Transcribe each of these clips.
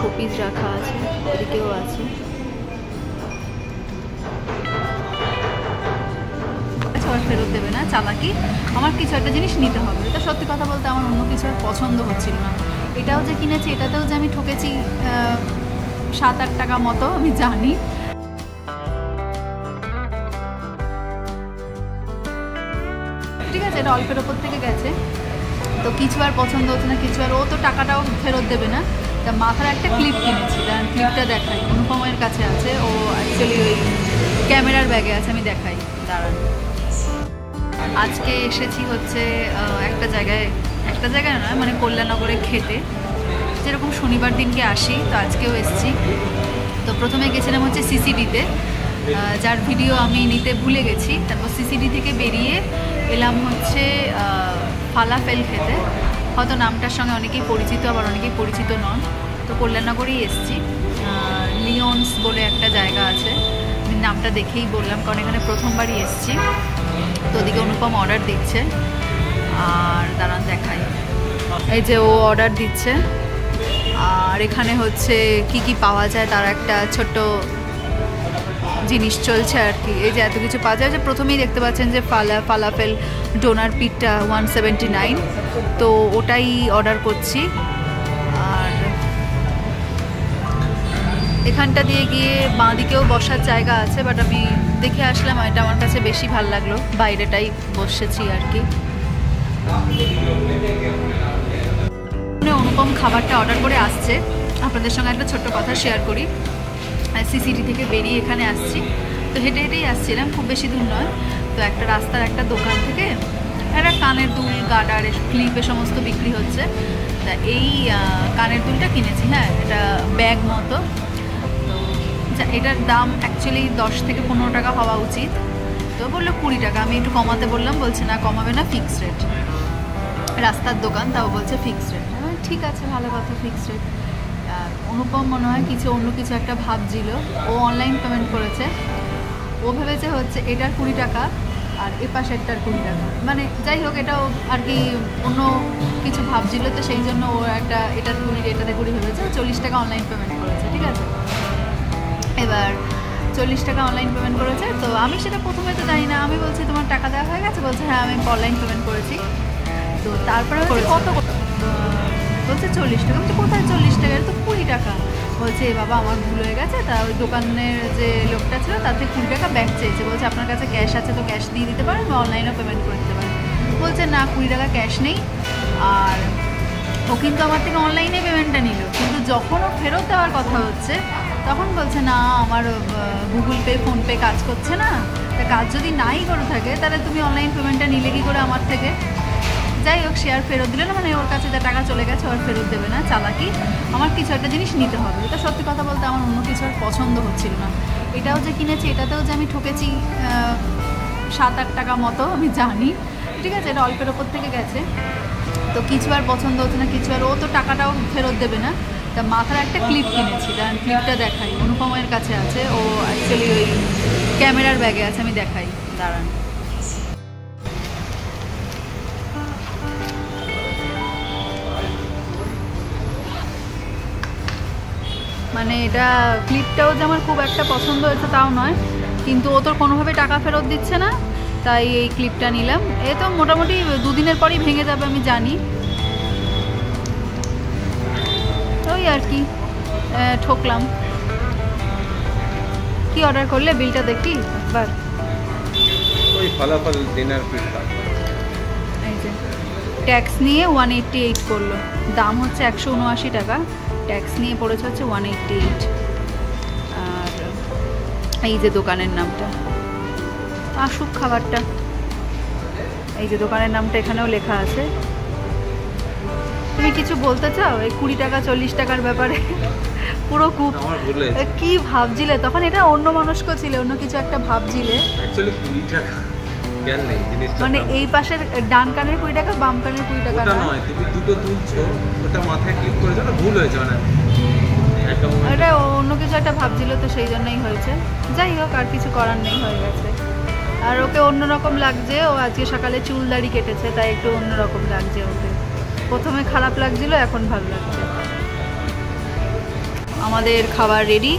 Showpiece রাখা আছে, এদিকেও আছে। আর ফেরত দেবে না, চালাকি। আমার কিছু একটা জিনিস নিতে হবে। এটা সত্যি কথা বলতে আমার অন্য কিছু আর পছন্দ হচ্ছিল না। এটাও যে কিনেছি, এটাতেও যে আমি ঠকেছি 7-8 টাকা মতো, আমি জানি। ঠিক আছে, এটা অল্পের ওপর থেকে গেছে, তো কিছু আর পছন্দ হচ্ছে না, কিছু আর। ও তো টাকাটাও ফেরত দেবে না। তা মাথার একটা ক্লিপ কিনেছি, কারণ ক্লিপটা দেখাই, অনুপমের কাছে আছে। ও অ্যাকচুয়ালি ওই ক্যামেরার ব্যাগে আছে, আমি দেখাই, দাঁড়ান। আজকে এসেছি হচ্ছে একটা জায়গায় নয়, মানে কল্যাণনগরে খেতে, যেরকম শনিবার দিনকে আসি, তো আজকেও এসেছি। তো প্রথমে গেছিলাম হচ্ছে সিসিডিতে, যার ভিডিও আমি নিতে ভুলে গেছি। তারপর সিসিডি থেকে বেরিয়ে এলাম হচ্ছে ফালাফেল খেতে। হয়তো নামটার সঙ্গে অনেকেই পরিচিত, আবার অনেকেই পরিচিত নন। তো কল্যাণনগরেই এসেছি, লিওনস বলে একটা জায়গা আছে, নামটা দেখেই বললাম, কারণ এখানে প্রথমবারই এসেছি। তো ওদিকে অনুপম অর্ডার দিচ্ছে, আর দাঁড়ান দেখাই। এই যে ও অর্ডার দিচ্ছে, আর এখানে হচ্ছে কি কি পাওয়া যায় তার একটা ছোট্ট জিনিস চলছে আর কি। এই যে এত কিছু পাওয়া যায়, যে প্রথমেই দেখতে পাচ্ছেন যে ফালাফেল ডোনার পিঠটা 179, তো ওটাই অর্ডার করছি। আর এখানটা দিয়ে গিয়ে বাঁ দিকেও বসার জায়গা আছে, বাট আমি দেখে আসলাম, এটা আমার কাছে বেশি ভালো লাগলো, বাইরেটাই বসেছি আর কি। অনুপম খাবারটা অর্ডার করে আসছে, আপনাদের সঙ্গে একটা ছোট্ট কথা শেয়ার করি। সিসিডি থেকে বেরিয়ে এখানে আসছি, তো হেঁটে হেঁটেই আসছিলাম, খুব বেশি দূর নয়। তো একটা রাস্তার একটা দোকান থেকে একটা কানের দুল, গার্ডার, ক্লিপ এ সমস্ত বিক্রি হচ্ছে। তা এই কানের দুলটা কিনেছি। হ্যাঁ, এটা ব্যাগ মতো। তো এটার দাম অ্যাকচুয়ালি 10 থেকে 15 টাকা হওয়া উচিত, তো বললো 20 টাকা। আমি একটু কমাতে বললাম, বলছে না কমাবে না, ফিক্সড রেট। রাস্তার দোকান, তাও বলছে ফিক্সড রেট। ঠিক আছে, ভালো কথা, ফিক্সড রেট। অনুপম মনে হয় অন্য কিছু একটা ভাবছিল, ও অনলাইন পেমেন্ট করেছে। ও ভেবেছে হচ্ছে এটার 20 টাকা আর এ পাশেরটার 20 টাকা, মানে যাই হোক, এটাও আর কি অন্য কিছু ভাবছিল, তো সেই জন্য ও একটা এটার 20, এটাতে 20 ভেবেছে। 40 টাকা অনলাইন পেমেন্ট করেছে, ঠিক আছে। এবার 40 টাকা অনলাইন পেমেন্ট করেছে, তো আমি সেটা প্রথমে তো জানি না। আমি বলছি তোমার টাকা দেওয়া হয়ে গেছে? বলছে হ্যাঁ, আমি অনলাইন পেমেন্ট করেছি। তো তারপরে কত বলছে 40 টাকা। বলছে কোথায় 40 টাকা, এটা তো 20 টাকা। বলছে বাবা আমার ভুল হয়ে গেছে। তা ওই দোকানের যে লোকটা ছিল তার থেকে 20 টাকা ব্যাক চেয়েছে। বলছে আপনার কাছে ক্যাশ আছে তো ক্যাশ দিয়ে দিতে পারেন, বা অনলাইনেও পেমেন্ট করে দিতে পারেন। বলছে না, 20 টাকা ক্যাশ নেই। আর ও কিন্তু আমার থেকে অনলাইনে পেমেন্টটা নিল, কিন্তু যখন ও ফেরত দেওয়ার কথা হচ্ছে তখন বলছে না, আমার গুগল পে, ফোনপে কাজ করছে না। তা কাজ যদি নাই করে থাকে, তাহলে তুমি অনলাইন পেমেন্টটা নিলে কি করে আমার থেকে? যাই হোক, সে আর ফেরত দিল না, মানে ওর কাছে যা টাকা চলে গেছে আর ফেরত দেবে না, চালাকি। আমার কিছু একটা জিনিস নিতে হবে। এটা সত্যি কথা বলতে আমার অন্য কিছু আর পছন্দ হচ্ছিল না। এটাও যে কিনেছি, এটাতেও যে আমি ঠকেছি 7-8 টাকা মতো, আমি জানি। ঠিক আছে, এটা অল্পের ওপর থেকে গেছে, তো কিছু আর পছন্দ হচ্ছে না, কিছু আর। ও তো টাকাটাও ফেরত দেবে না। তা মাথার একটা ক্লিপ কিনেছি, কারণ ক্লিপটা দেখাই, অনুপমের কাছে আছে। ও অ্যাকচুয়ালি ওই ক্যামেরার ব্যাগে আছে, আমি দেখাই, দাঁড়ান। মানে এটা ক্লিপটাও যে আমার খুব একটা পছন্দ হয়েছে তাও নয়, কিন্তু ও তো কোনোভাবে টাকা ফেরত দিচ্ছে না, তাই এই ক্লিপটা নিলাম। এ তো মোটামুটি 2 দিনের পরই ভেঙে যাবে, আমি জানি। ওই আর কি, ঠকলাম। কি অর্ডার করলে, বিলটা দেখি একবার। ওই ফালাফল ডিনার পিঠা, এই যে ট্যাক্স নিয়ে 188 করলো। দাম হচ্ছে 179 টাকা, ট্যাক্স নিয়ে পড়েছে হচ্ছে 188। আর এই যে দোকানের নামটা, আসুক খাবারটা। এই যে দোকানের নামটা এখানেও লেখা আছে। তুমি কিছু বলতে চাও এই 20 টাকা 40 টাকার ব্যাপারে? পুরো খুব কি ভাবছিলে তখন? এটা অন্য মানুষক ছিল, অন্য কিছু একটা ভাবছিলে। অ্যাকচুয়ালি 20 টাকা জ্ঞান নেই জিনিসটা, মানে এই পাশের ডান কানের 20 টাকা, বাম কানের 20 টাকা না, নয়। তুমি দুটো তুলছো, ওটা মাথায় ক্লিক করেছো না, ভুল হয়েছে। মানে এটা অন্য কিছু একটা ভাবছিল, তো সেই জন্যই হয়েছে। যাই হোক, আর কিছু করার নেই, হয়ে গেছে। আর ওকে অন্যরকম লাগছে, ও আজকে সকালে চুল দাড়ি কেটেছে, তাই একটু অন্যরকম লাগছে ওকে। প্রথমে খারাপ লাগছিল, এখন ভালো লাগছে। আমাদের খাবার রেডি।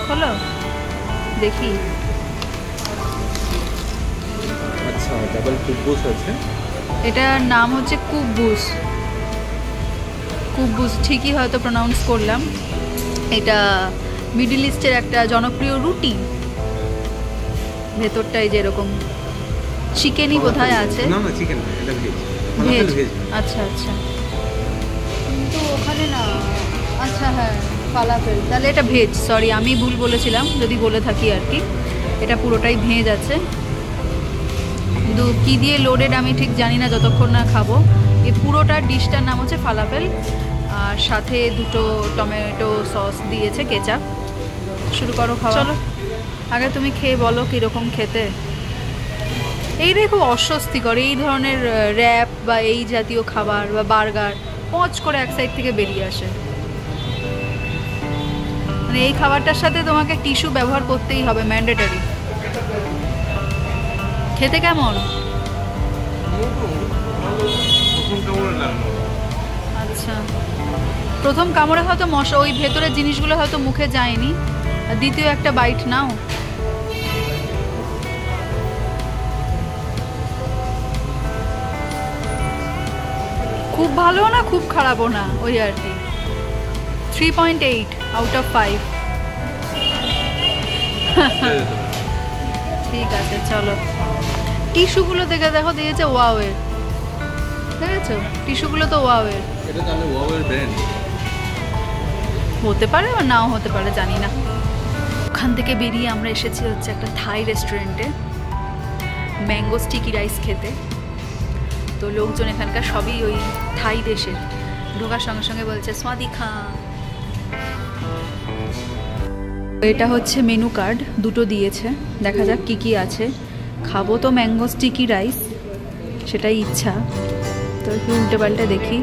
হলো দেখি। আচ্ছা, ডাবল কুব্বুস আছে। এটার নাম হচ্ছে কুব্বুস। কুব্বুস ঠিকই হয়তো প্রনাউন্স করলাম। এটা মিডল ইস্টের একটা জনপ্রিয় রুটি। ভেতরটাই যেরকম চিকেনই বোধহয় আছে। না না, চিকেন না, এটা ভেজ। ভেজ। আচ্ছা আচ্ছা, কিন্তু ওখানে না। আচ্ছা হ্যাঁ, ফালাফেল, তাহলে এটা ভেজ। সরি, আমি ভুল বলেছিলাম যদি বলে থাকি আর কি। এটা পুরোটাই ভেজ আছে, কিন্তু কী দিয়ে লোডেড আমি ঠিক জানি না যতক্ষণ না খাবো। এই পুরোটা ডিশটার নাম হচ্ছে ফালাফেল, আর সাথে দুটো টমেটো সস দিয়েছে, কেচাপ। শুরু করো খাওয়া। চলো আগে তুমি খেয়ে বলো কীরকম খেতে। এইটাই খুব অস্বস্তিকর, এই ধরনের র্যাপ বা এই জাতীয় খাবার বা বার্গার পচ করে এক সাইড থেকে বেরিয়ে আসে। মানে এই খাবারটার সাথে তোমাকে টিস্যু ব্যবহার করতেই হবে, ম্যান্ডেটরি। খেতে কেমন? আচ্ছা, প্রথম কামড়ে হয়তো ওই ভেতরের জিনিসগুলো হয়তো মুখে যায়নি, আর দ্বিতীয় একটা বাইট নাও। খুব ভালো না খুব খারাপও না, ওই আর কি। 3.8 আউট অফ 5। ঠিক আছে চলো। টিস্যুগুলো দেখে দেখো, দিয়েছে ওয়াওয়ের, দেখেছো? টিস্যুগুলো তো ওয়াওয়ের। এটা তাহলে ওয়াওয়ের ব্র্যান্ড হতে পারে বা নাও হতে পারে, জানি না। ওখান থেকে বেরিয়ে আমরা এসেছি হচ্ছে একটা থাই রেস্টুরেন্টে ম্যাঙ্গো স্টিকি রাইস খেতে। তো লোকজন এখানকার সবই ওই থাই দেশের। ঢোকার সঙ্গে সঙ্গে বলছে স্বাদি খা। এটা হচ্ছে মেনু কার্ড, দুটো দিয়েছে, দেখা যাক কি কি আছে। খাবো তো ম্যাঙ্গো স্টিকি রাইস, সেটাই ইচ্ছা। তো একটু উল্টে পাল্টে দেখি।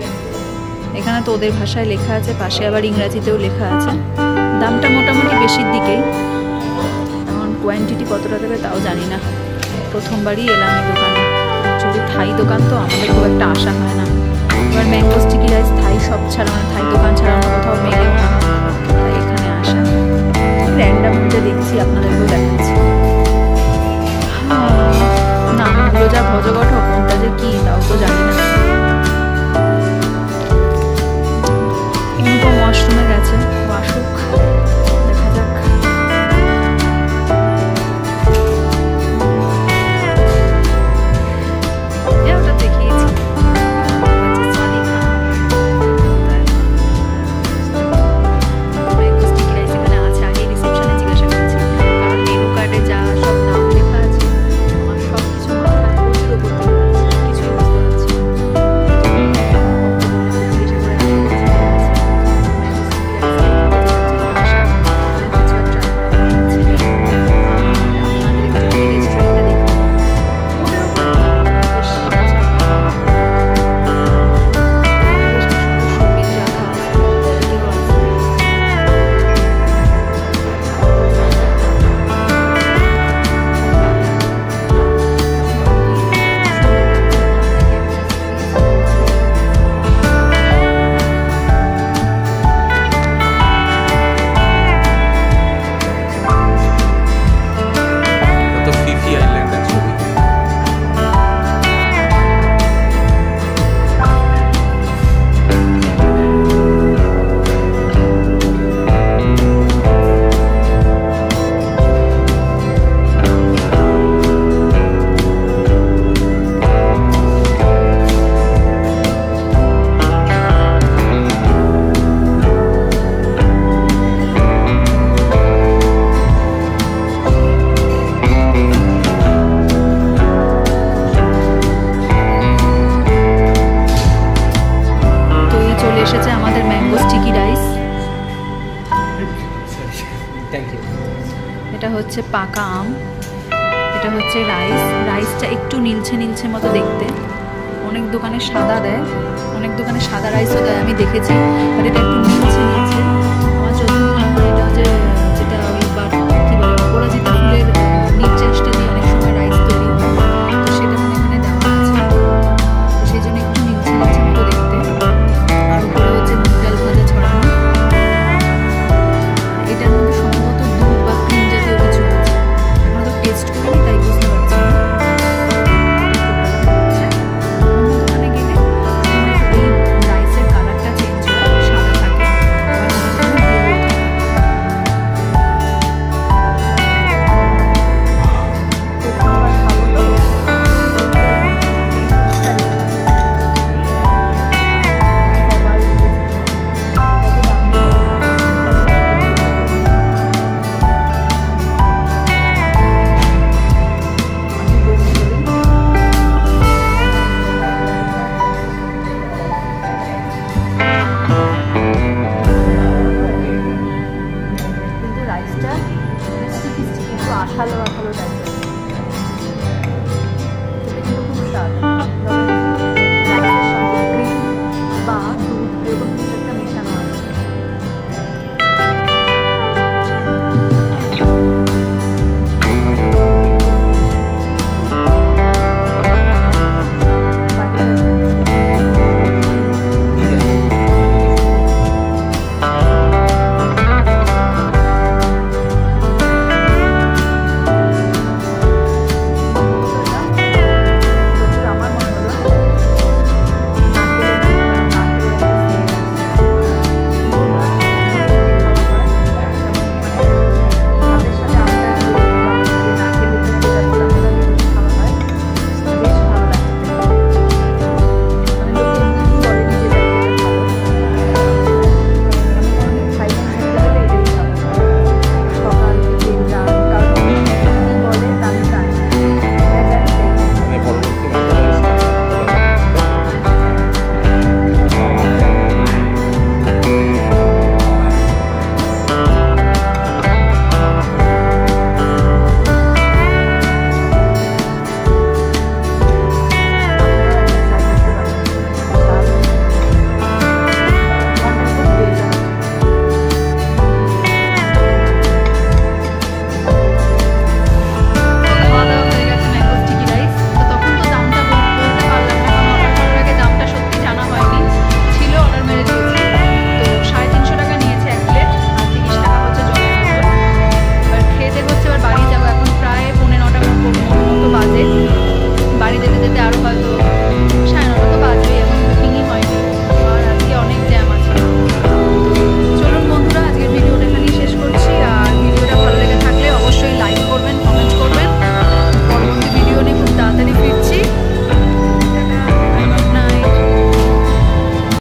এখানে তো ওদের ভাষায় লেখা আছে, পাশে আবার ইংরাজিতেও লেখা আছে। দামটা মোটামুটি বেশির দিকেই। এখন কোয়ান্টিটি কতটা দেবে তাও জানি না, প্রথমবারই এলাম এই দোকানে। অ্যাকচুয়ালি থাই দোকান তো আমাদের খুব একটা আশা হয় না। এবার ম্যাঙ্গো স্টিকি রাইস থাই শপ ছাড়া, মানে থাই দোকান ছাড়া আমরা কোথাও মেলেও না, তাই এখানে আসা। র্যান্ডাম মধ্যে দেখছি, আপনাদেরকেও দেখাচ্ছি। নামগুলো যা ভজঘট, কোনটা যে কি তাও তো জানি না। অনুপম ওয়াশরুমে গেছে, আসুক, দেখা যাক। ওটা দেখিয়েছি। এটা হচ্ছে পাকা আম, এটা হচ্ছে রাইস। রাইসটা একটু নীলছে নীলছে মতো দেখতে। অনেক দোকানে সাদা দেয়, অনেক দোকানে সাদা রাইসও দেয় আমি দেখেছি, বাট এটা একটু নীলছে।